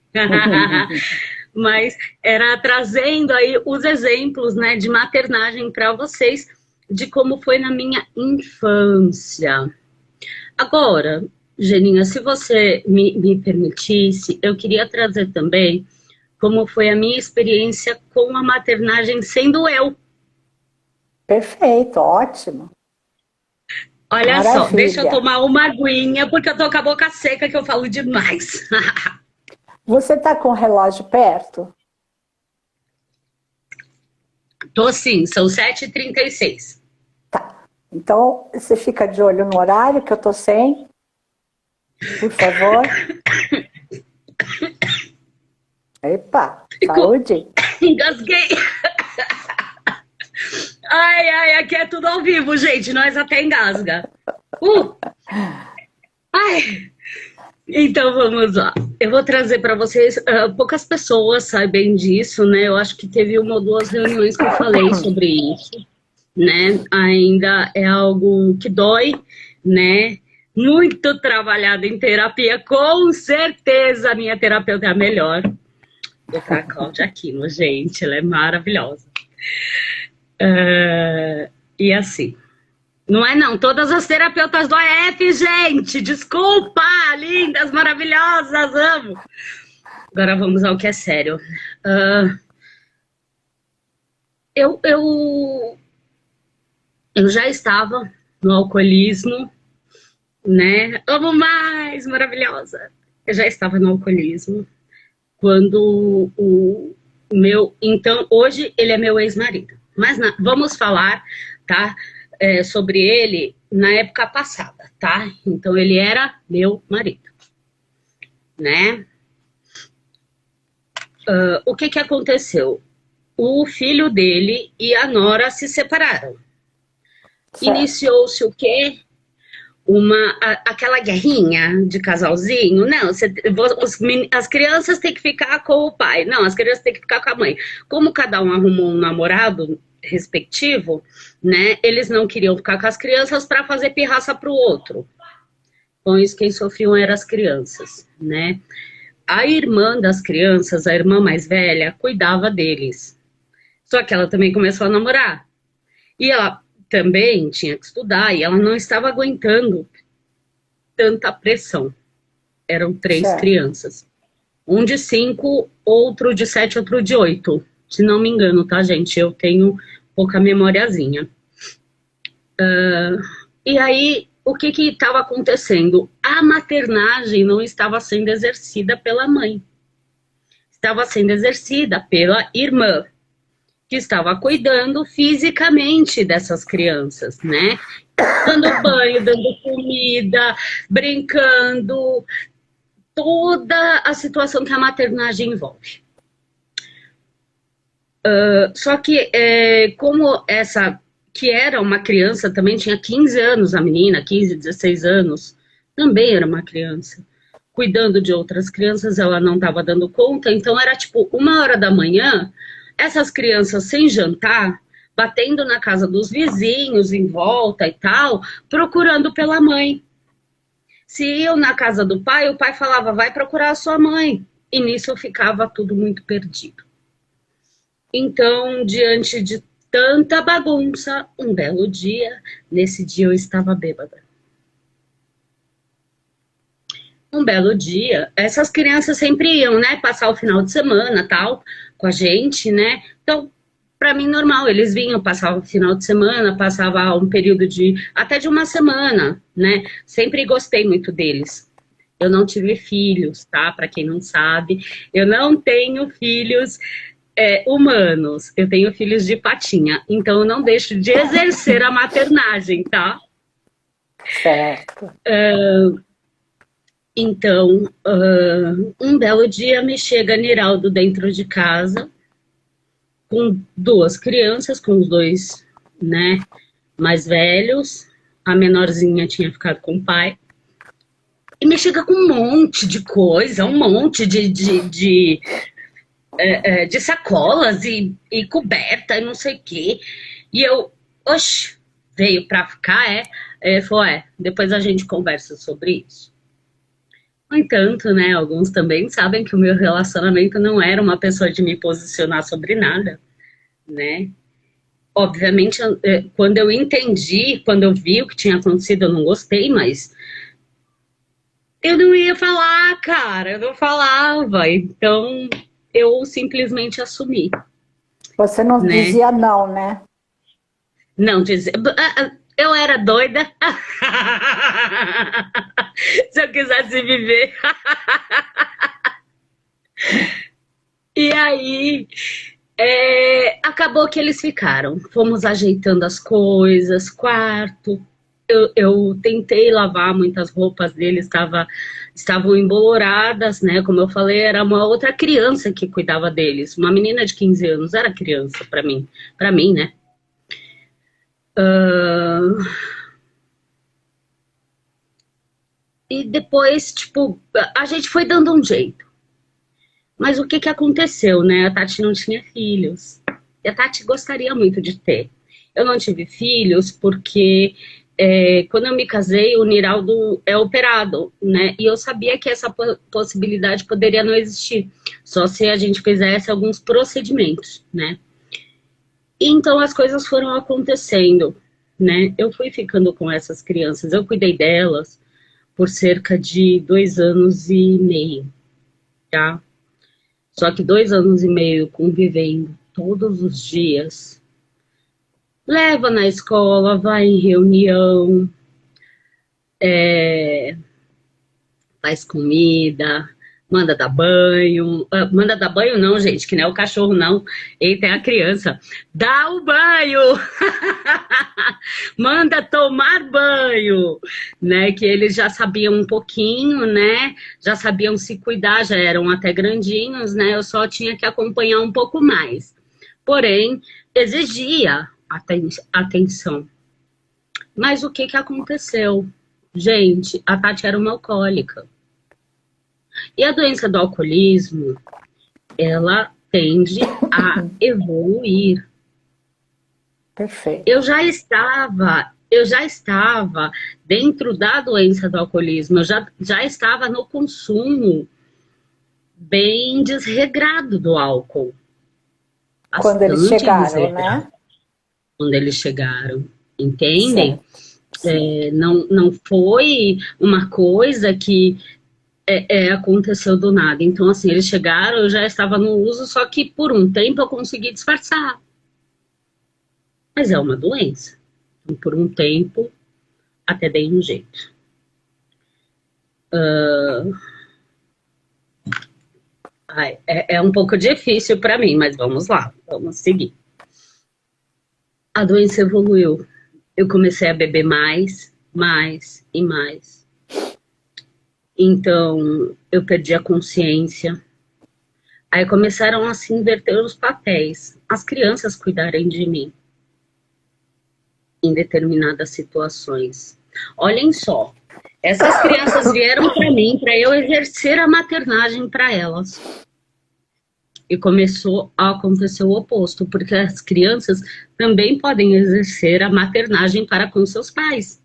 Mas era trazendo aí os exemplos, né, de maternagem para vocês, de como foi na minha infância. Agora, Geninha, se você me permitisse, eu queria trazer também como foi a minha experiência com a maternagem sendo eu. Perfeito, ótimo. Olha só, deixa eu Maravilha. tomar uma aguinha, porque eu tô com a boca seca, que eu falo demais. Você está com o relógio perto? Tô sim, são 7h36. Tá. Então, você fica de olho no horário que eu tô sem, por favor. Epa, saúde. Engasguei. Ai, aqui é tudo ao vivo, gente, nós até engasga. Ai. Então vamos lá. Eu vou trazer para vocês, poucas pessoas sabem disso, né? Eu acho que teve 1 ou 2 reuniões que eu falei sobre isso, né? Ainda é algo que dói, né? Muito trabalhado em terapia, com certeza a minha terapeuta é a melhor. Vou para a Cláudia Aquino, gente, ela é maravilhosa. E assim, não é não, todas as terapeutas do AF, gente, desculpa, lindas, maravilhosas, amo. Agora vamos ao que é sério. Eu já estava no alcoolismo, né? Amo mais, maravilhosa. Eu já estava no alcoolismo quando o meu... Então, hoje ele é meu ex-marido. Mas vamos falar, tá? Sobre ele na época passada, tá? Então, ele era meu marido, né? O que aconteceu? O filho dele e a nora se separaram. Certo. Iniciou-se o quê? Aquela guerrinha de casalzinho. Não, as crianças têm que ficar com o pai. Não, as crianças têm que ficar com a mãe. Como cada um arrumou um namorado respectivo, né? Eles não queriam ficar com as crianças para fazer pirraça para o outro. Com isso, quem sofriam eram as crianças, né? A irmã das crianças, a irmã mais velha, cuidava deles. Só que ela também começou a namorar. E ela também tinha que estudar e ela não estava aguentando tanta pressão. Eram 3 Certo. crianças. Um de 5, outro de 7, outro de 8. Se não me engano, tá, gente? Eu tenho pouca memoriazinha. E aí, o que estava acontecendo? A maternagem não estava sendo exercida pela mãe. Estava sendo exercida pela irmã, que estava cuidando fisicamente dessas crianças, né? Dando banho, dando comida, brincando, toda a situação que a maternagem envolve. Só que, como essa, que era uma criança, também tinha 15 anos, a menina, 15, 16 anos, também era uma criança. Cuidando de outras crianças, ela não estava dando conta, então era tipo 1h da manhã, essas crianças sem jantar, batendo na casa dos vizinhos em volta e tal, procurando pela mãe. Se iam na casa do pai, o pai falava, vai procurar a sua mãe. E nisso ficava tudo muito perdido. Então, diante de tanta bagunça, um belo dia, nesse dia eu estava bêbada. Um belo dia, essas crianças sempre iam, né, passar o final de semana, tal, com a gente, né? Então, para mim normal, eles vinham passar o final de semana, passava um período de até de uma semana, né? Sempre gostei muito deles. Eu não tive filhos, tá? Para quem não sabe, eu não tenho filhos humanos, eu tenho filhos de patinha, então eu não deixo de exercer a maternagem, tá? Certo. Então, um belo dia me chega Niraldo dentro de casa, com duas crianças, com os dois, né, mais velhos, a menorzinha tinha ficado com o pai, e me chega com um monte de coisa, um monte de sacolas e coberta e não sei o quê. E eu, oxe, veio pra ficar, falou, depois a gente conversa sobre isso. No entanto, né, alguns também sabem que o meu relacionamento não era uma pessoa de me posicionar sobre nada, né? Obviamente, quando eu entendi, quando eu vi o que tinha acontecido, eu não gostei, mas eu não ia falar, cara, eu não falava. Então, eu simplesmente assumi, Você não né? dizia não, né? Não dizer. Eu era doida. Se eu quisesse viver. E aí, acabou que eles ficaram. Fomos ajeitando as coisas, quarto. Eu tentei lavar muitas roupas deles, estavam emboloradas, né? Como eu falei, era uma outra criança que cuidava deles. Uma menina de 15 anos, era criança para mim, né? E depois, tipo, a gente foi dando um jeito. Mas o que que aconteceu, né? A Tati não tinha filhos. E a Tati gostaria muito de ter. Eu não tive filhos porque quando eu me casei, o Niraldo é operado, né? E eu sabia que essa possibilidade poderia não existir. Só se a gente fizesse alguns procedimentos, né? E então as coisas foram acontecendo, né? Eu fui ficando com essas crianças, eu cuidei delas por cerca de 2 anos e meio, tá? Só que 2 anos e meio convivendo todos os dias, leva na escola, vai em reunião, faz comida, manda dar banho. Manda dar banho não, gente, que não é o cachorro não. Eita, é a criança. Dá o banho! Manda tomar banho, né? Que eles já sabiam um pouquinho, né? Já sabiam se cuidar, já eram até grandinhos, né? Eu só tinha que acompanhar um pouco mais. Porém, exigia atenção. Mas o que que aconteceu? Gente, a Tati era uma alcoólica. E a doença do alcoolismo, ela tende a evoluir. Perfeito. Eu já estava dentro da doença do alcoolismo, eu já estava no consumo bem desregrado do álcool. Quando eles Bastante chegaram, desregrado. né? Quando eles chegaram, entendem? Sim. Não foi uma coisa que aconteceu do nada. Então, assim, eles chegaram, eu já estava no uso, só que por um tempo eu consegui disfarçar. Mas é uma doença. Então, por um tempo, até dei um jeito. É um pouco difícil para mim, mas vamos lá, vamos seguir. A doença evoluiu. Eu comecei a beber mais e mais. Então, eu perdi a consciência. Aí começaram a se inverter os papéis. As crianças cuidarem de mim em determinadas situações. Olhem só, essas crianças vieram para mim para eu exercer a maternagem para elas. E começou a acontecer o oposto, porque as crianças também podem exercer a maternagem para com seus pais.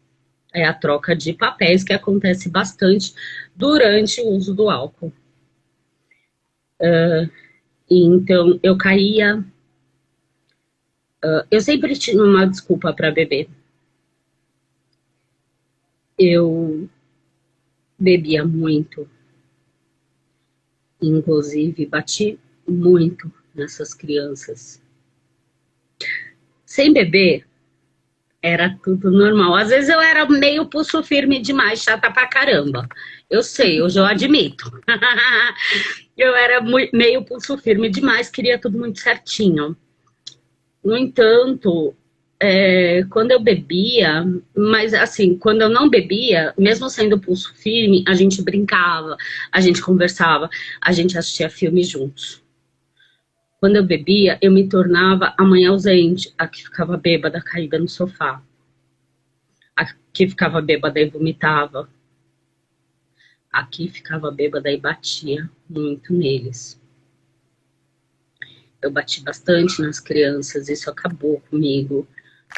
É a troca de papéis que acontece bastante durante o uso do álcool. Então, eu caía, Eu sempre tinha uma desculpa para beber. Eu bebia muito, inclusive bati muito nessas crianças. Sem beber, era tudo normal. Às vezes eu era meio pulso firme demais, chata pra caramba. Eu sei, hoje eu admito. Eu era meio pulso firme demais, queria tudo muito certinho. No entanto, quando eu bebia, mas assim, quando eu não bebia, mesmo sendo pulso firme, a gente brincava, a gente conversava, a gente assistia filmes juntos. Quando eu bebia, eu me tornava a mãe ausente, a que ficava bêbada, caída no sofá, a que ficava bêbada e vomitava, a que ficava bêbada e batia muito neles. Eu bati bastante nas crianças, isso acabou comigo.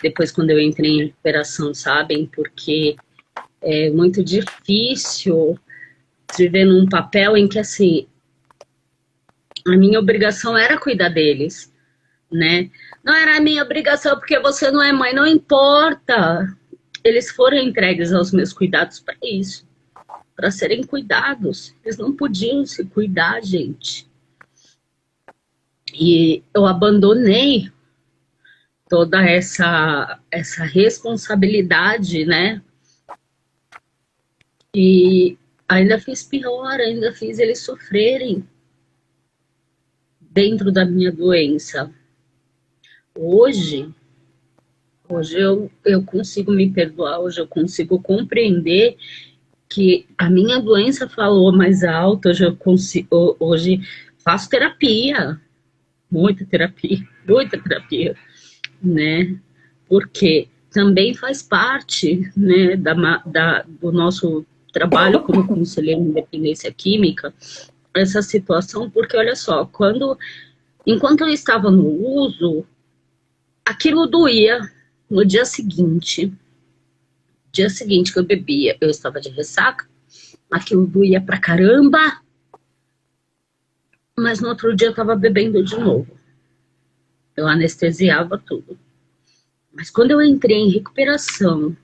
Depois, quando eu entrei em recuperação, sabem? Porque é muito difícil viver num papel em que, assim, a minha obrigação era cuidar deles, né? Não era a minha obrigação porque você não é mãe, não importa. Eles foram entregues aos meus cuidados para isso, para serem cuidados. Eles não podiam se cuidar, gente. E eu abandonei toda essa responsabilidade, né? E ainda fiz pior, ainda fiz eles sofrerem dentro da minha doença. Hoje eu consigo me perdoar, hoje eu consigo compreender que a minha doença falou mais alto, hoje faço terapia, muita terapia, né? Porque também faz parte, né, do nosso trabalho como conselheiro em dependência química, essa situação, porque olha só, enquanto eu estava no uso, aquilo doía. No dia seguinte que eu bebia, eu estava de ressaca, aquilo doía pra caramba, mas no outro dia eu estava bebendo de novo. Eu anestesiava tudo. Mas quando eu entrei em recuperação,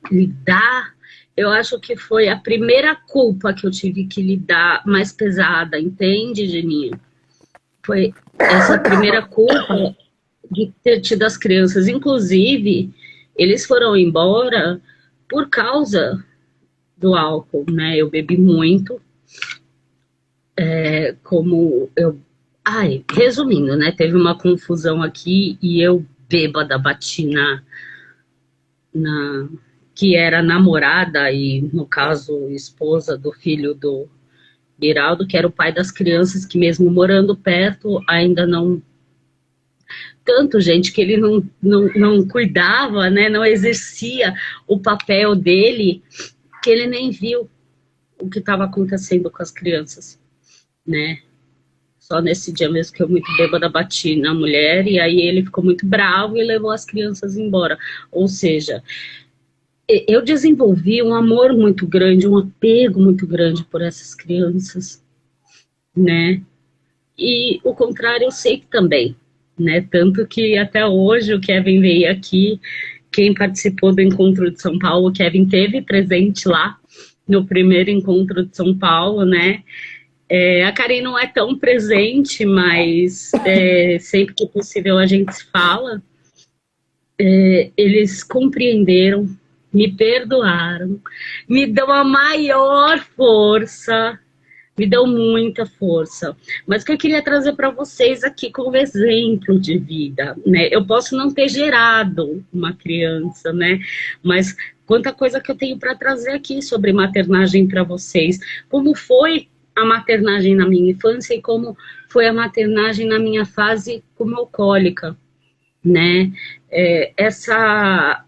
eu acho que foi a primeira culpa que eu tive que lidar mais pesada, entende, Geninha? Foi essa primeira culpa de ter tido as crianças. Inclusive, eles foram embora por causa do álcool, né? Eu bebi muito. Resumindo, né? Teve uma confusão aqui e eu bêbada bati que era namorada e, no caso, esposa do filho do Biraldo, que era o pai das crianças, que mesmo morando perto, ainda não... Tanto, gente, que ele não cuidava, né, não exercia o papel dele, que ele nem viu o que estava acontecendo com as crianças, né? Só nesse dia mesmo que eu muito bêbada bati na mulher, e aí ele ficou muito bravo e levou as crianças embora. Ou seja, eu desenvolvi um amor muito grande, um apego muito grande por essas crianças, né? E o contrário eu sei que também, né? Tanto que até hoje o Kevin veio aqui, quem participou do encontro de São Paulo, o Kevin teve presente lá no primeiro encontro de São Paulo, né? A Karen não é tão presente, mas sempre que possível a gente se fala. Eles compreenderam, me perdoaram, me dão a maior força, me dão muita força. Mas o que eu queria trazer para vocês aqui como exemplo de vida, né? Eu posso não ter gerado uma criança, né? Mas quanta coisa que eu tenho para trazer aqui sobre maternagem para vocês. Como foi a maternagem na minha infância e como foi a maternagem na minha fase como alcoólica, né? Essa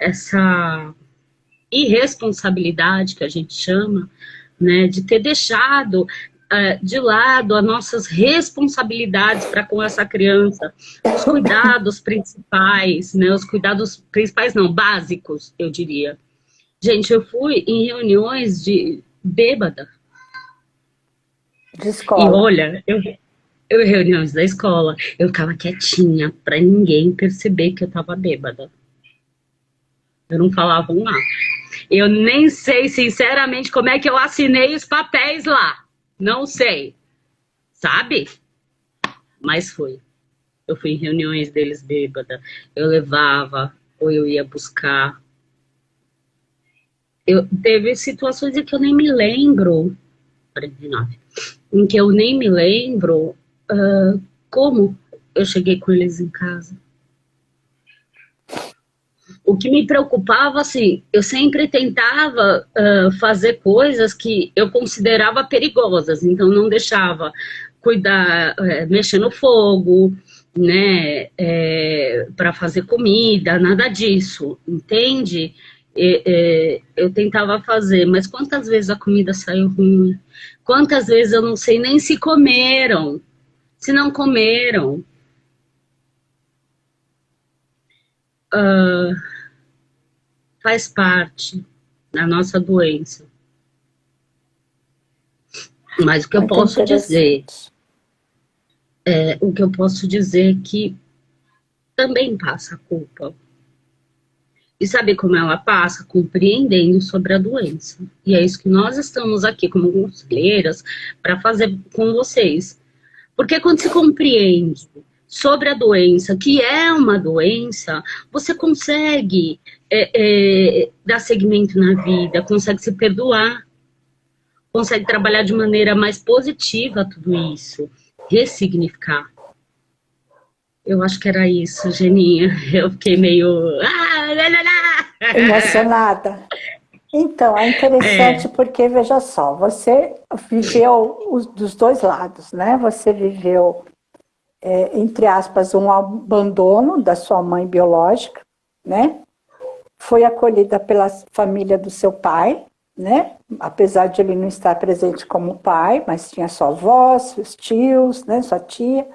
irresponsabilidade que a gente chama, né, de ter deixado de lado as nossas responsabilidades para com essa criança, os cuidados principais, né, os cuidados principais não, básicos, eu diria. Gente, eu fui em reuniões de bêbada. De escola. E olha, reuniões da escola, eu ficava quietinha pra ninguém perceber que eu tava bêbada. Eu não falava um A. Eu nem sei, sinceramente, como é que eu assinei os papéis lá. Não sei, sabe? Mas foi. Eu fui em reuniões deles bêbada. Eu levava, ou eu ia buscar. Teve situações em que eu nem me lembro. 49. Em que eu nem me lembro como eu cheguei com eles em casa. O que me preocupava, assim, eu sempre tentava fazer coisas que eu considerava perigosas, então não deixava cuidar, mexer no fogo, né, para fazer comida, nada disso, entende? Eu tentava fazer, mas quantas vezes a comida saiu ruim? Quantas vezes eu não sei nem se comeram, se não comeram. Faz parte da nossa doença. Mas o que eu posso dizer, é que também passa a culpa. E sabe como ela passa? Compreendendo sobre a doença. E é isso que nós estamos aqui como conselheiras para fazer com vocês. Porque quando se compreende sobre a doença, que é uma doença, você consegue dar seguimento na vida, consegue se perdoar, consegue trabalhar de maneira mais positiva tudo isso, ressignificar. Eu acho que era isso, Geninha. Eu fiquei meio... Emocionada. Então, é interessante porque, veja só, você viveu dos dois lados, né? Você viveu, entre aspas, um abandono da sua mãe biológica, né? Foi acolhida pela família do seu pai, né? Apesar de ele não estar presente como pai, mas tinha sua avó, seus tios, né? Sua tia.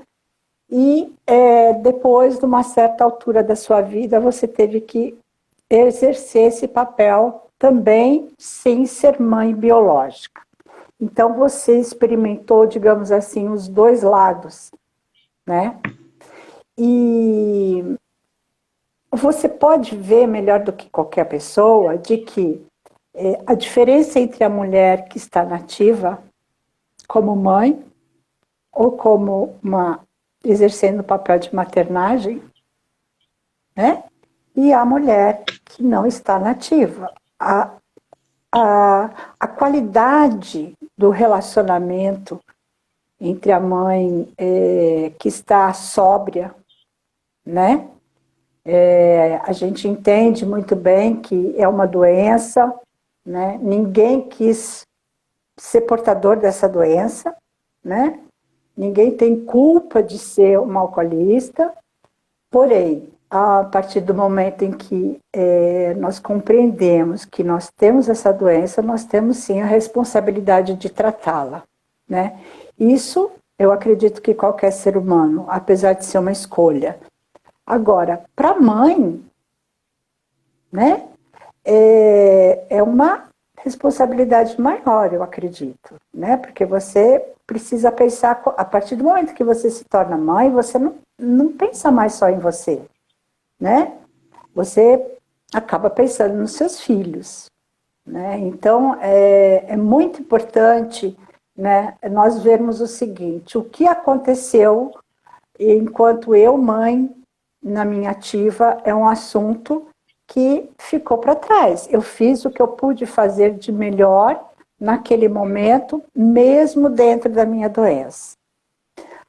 E depois, de uma certa altura da sua vida, você teve que exercer esse papel também sem ser mãe biológica. Então você experimentou, digamos assim, os dois lados, né? E você pode ver melhor do que qualquer pessoa de que a diferença entre a mulher que está nativa como mãe ou como exercendo o papel de maternagem, né? E a mulher que não está nativa. A qualidade do relacionamento entre a mãe que está sóbria, né? A gente entende muito bem que é uma doença, né? Ninguém quis ser portador dessa doença, né? Ninguém tem culpa de ser um alcoolista, porém, a partir do momento em que nós compreendemos que nós temos essa doença, nós temos sim a responsabilidade de tratá-la, né? Isso eu acredito que qualquer ser humano, apesar de ser uma escolha. Agora, para a mãe, né, é uma responsabilidade maior, eu acredito, né? Porque você precisa pensar, a partir do momento que você se torna mãe, você não pensa mais só em você, né? Você acaba pensando nos seus filhos, né? Então, é muito importante, né, nós vermos o seguinte: o que aconteceu enquanto eu, mãe, na minha ativa, é um assunto que ficou para trás. Eu fiz o que eu pude fazer de melhor naquele momento, mesmo dentro da minha doença.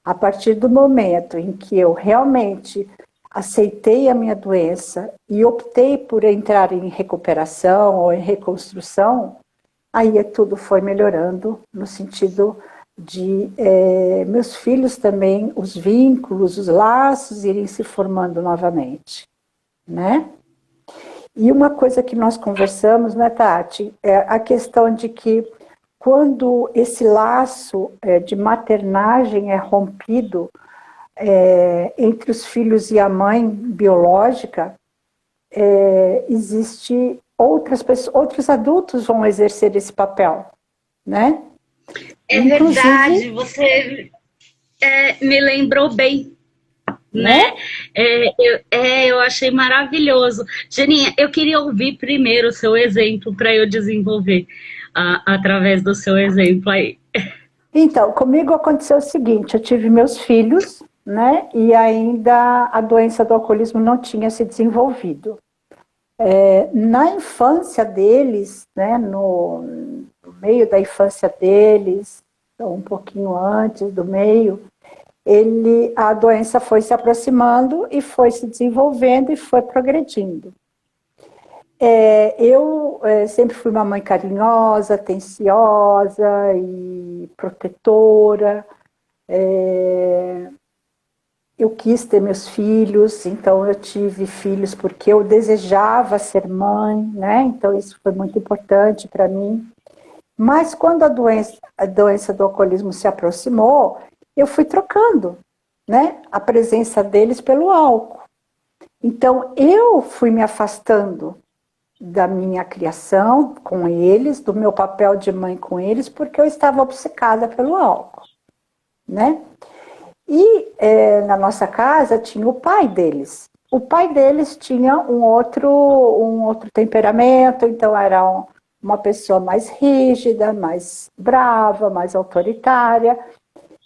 A partir do momento em que eu realmente aceitei a minha doença e optei por entrar em recuperação ou em reconstrução, aí tudo foi melhorando no sentido de meus filhos também, os vínculos, os laços irem se formando novamente, né? E uma coisa que nós conversamos, né, Tati, é a questão de que quando esse laço de maternagem é rompido entre os filhos e a mãe biológica, existe outras pessoas, outros adultos vão exercer esse papel, né? É verdade, você me lembrou bem, né? Eu achei maravilhoso. Geninha, eu queria ouvir primeiro o seu exemplo para eu desenvolver através do seu exemplo aí. Então, comigo aconteceu o seguinte, eu tive meus filhos, né, e ainda a doença do alcoolismo não tinha se desenvolvido. Na infância deles, né, no meio da infância deles, um pouquinho antes do meio, a doença foi se aproximando e foi se desenvolvendo e foi progredindo. Eu sempre fui uma mãe carinhosa, atenciosa e protetora. Eu quis ter meus filhos, então eu tive filhos porque eu desejava ser mãe, né? Então isso foi muito importante para mim. Mas quando a doença do alcoolismo se aproximou, eu fui trocando, né, a presença deles pelo álcool. Então eu fui me afastando da minha criação com eles, do meu papel de mãe com eles, porque eu estava obcecada pelo álcool, né? E na nossa casa tinha o pai deles. O pai deles tinha um outro temperamento, então era uma pessoa mais rígida, mais brava, mais autoritária.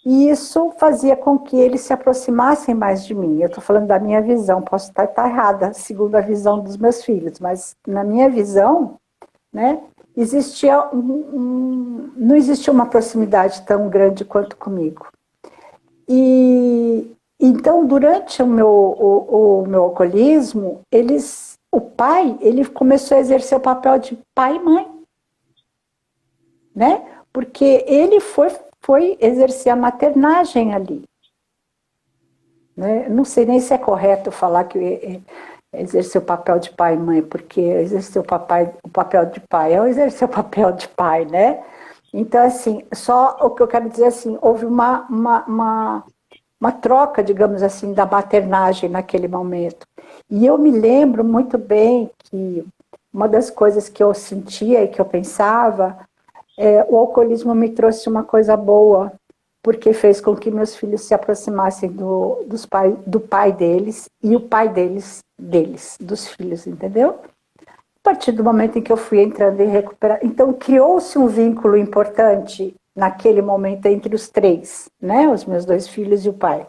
E isso fazia com que eles se aproximassem mais de mim. Eu estou falando da minha visão, posso estar errada, segundo a visão dos meus filhos, mas na minha visão, né, não existia uma proximidade tão grande quanto comigo. E então, durante o meu alcoolismo, o pai, ele começou a exercer o papel de pai e mãe, né? Porque ele foi exercer a maternagem ali. Né? Não sei nem se é correto falar que exercer o papel de pai e mãe, porque exercer o papel de pai é exercer o papel de pai, né? Então, assim, só o que eu quero dizer, assim, houve uma troca, digamos assim, da maternagem naquele momento. E eu me lembro muito bem que uma das coisas que eu sentia e que eu pensava, o alcoolismo me trouxe uma coisa boa, porque fez com que meus filhos se aproximassem do pai deles e o pai deles, dos filhos, entendeu? A partir do momento em que eu fui entrando em recuperação. Então, criou-se um vínculo importante naquele momento entre os três, né? Os meus dois filhos e o pai.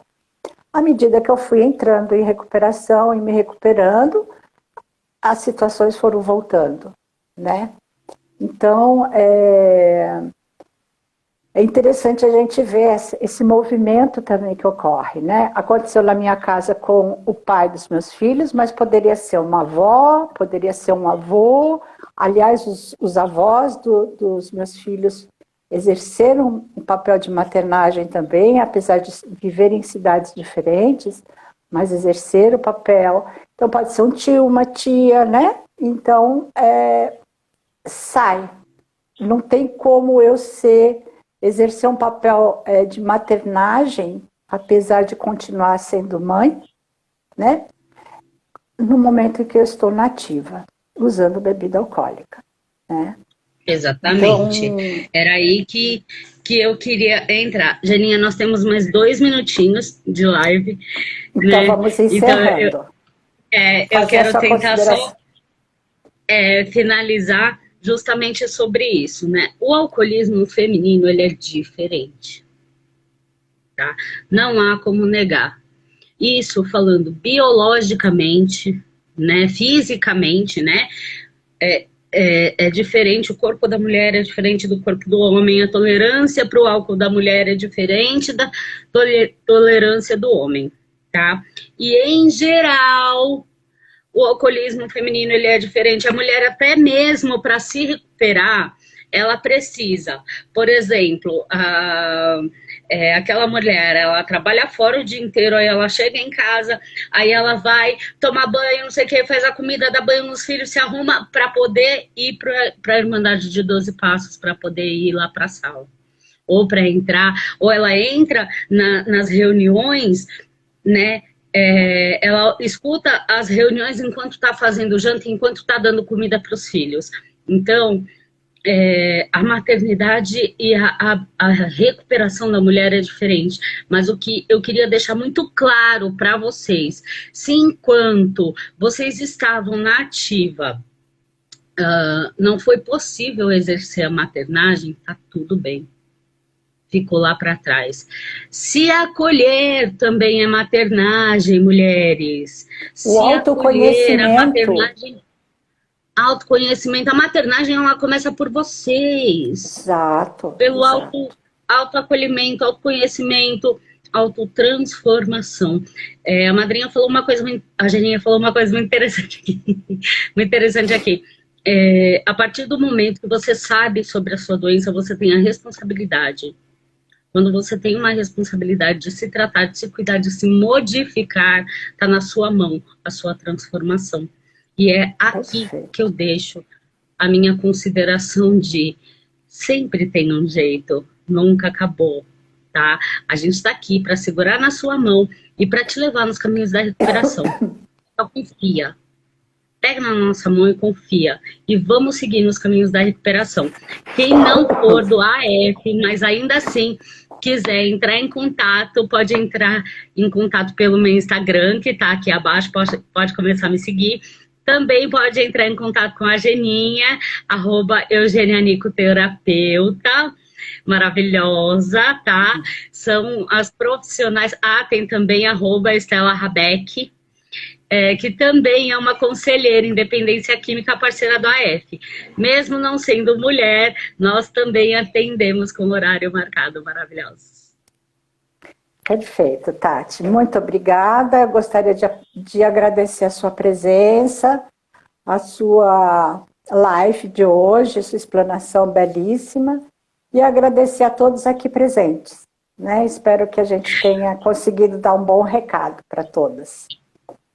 À medida que eu fui entrando em recuperação e me recuperando, as situações foram voltando, né? Então, é interessante a gente ver esse movimento também que ocorre, né? Aconteceu na minha casa com o pai dos meus filhos, mas poderia ser uma avó, poderia ser um avô. Aliás, os avós dos meus filhos exerceram um papel de maternagem também, apesar de viverem em cidades diferentes, mas exerceram o papel. Então, pode ser um tio, uma tia, né? Então, sai. Não tem como eu exercer um papel de maternagem, apesar de continuar sendo mãe, né? No momento em que eu estou nativa, usando bebida alcoólica, né? Exatamente. Então, era aí que eu queria entrar. Janinha, nós temos mais 2 minutinhos de live. Então, né? Vamos encerrando. Então, eu quero tentar só finalizar justamente sobre isso, né? O alcoolismo feminino, ele é diferente, tá? Não há como negar. Isso falando biologicamente, né? Fisicamente, né? É diferente, o corpo da mulher é diferente do corpo do homem, a tolerância para o álcool da mulher é diferente da tolerância do homem, tá? E em geral, o alcoolismo feminino ele é diferente. A mulher até mesmo para se recuperar, ela precisa, por exemplo, aquela mulher, ela trabalha fora o dia inteiro, aí ela chega em casa, aí ela vai tomar banho, não sei o que, faz a comida, dá banho nos filhos, se arruma para poder ir para a Irmandade de 12 Passos, para poder ir lá para a sala. Ou para entrar, ou ela entra nas reuniões, né? Ela escuta as reuniões enquanto está fazendo janta, enquanto está dando comida para os filhos. Então, a maternidade e a recuperação da mulher é diferente, mas o que eu queria deixar muito claro para vocês, se enquanto vocês estavam na ativa, não foi possível exercer a maternagem, tá tudo bem. Ficou lá para trás. Se acolher também é maternagem, mulheres. Se O autoconhecimento. A maternagem, autoconhecimento. A maternagem, ela começa por vocês. Exato. Pelo exato. autoacolhimento, autoconhecimento, autotransformação. A madrinha falou uma coisa, a Geninha falou uma coisa muito interessante aqui. Muito interessante aqui. A partir do momento que você sabe sobre a sua doença, você tem a responsabilidade. Quando você tem uma responsabilidade de se tratar, de se cuidar, de se modificar, está na sua mão a sua transformação. E é aqui que eu deixo a minha consideração de sempre tem um jeito, nunca acabou, tá? A gente está aqui para segurar na sua mão e para te levar nos caminhos da recuperação. Só confia. Pega na nossa mão e confia. E vamos seguir nos caminhos da recuperação. Quem não for do AF, mas ainda assim quiser entrar em contato, pode entrar em contato pelo meu Instagram, que está aqui abaixo, pode começar a me seguir. Também pode entrar em contato com a Geninha, @eugenianicoterapeuta, maravilhosa, tá? São as profissionais. Tem também @Estela Rabeck, que também é uma conselheira em dependência química, parceira do AF. Mesmo não sendo mulher, nós também atendemos com horário marcado, maravilhoso. Perfeito, Tati. Muito obrigada. Eu gostaria de agradecer a sua presença, a sua live de hoje, a sua explanação belíssima, e agradecer a todos aqui presentes, né? Espero que a gente tenha conseguido dar um bom recado para todas.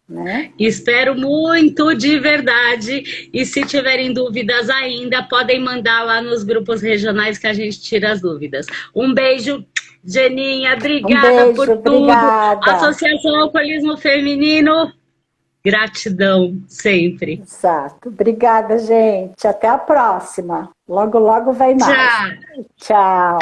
Né? Espero muito, de verdade. E se tiverem dúvidas ainda, podem mandar lá nos grupos regionais que a gente tira as dúvidas. Um beijo, Geninha. Obrigada por tudo. Obrigada. Associação Alcoolismo Feminino, gratidão sempre. Exato. Obrigada, gente. Até a próxima. Logo, logo vem mais. Tchau. Tchau.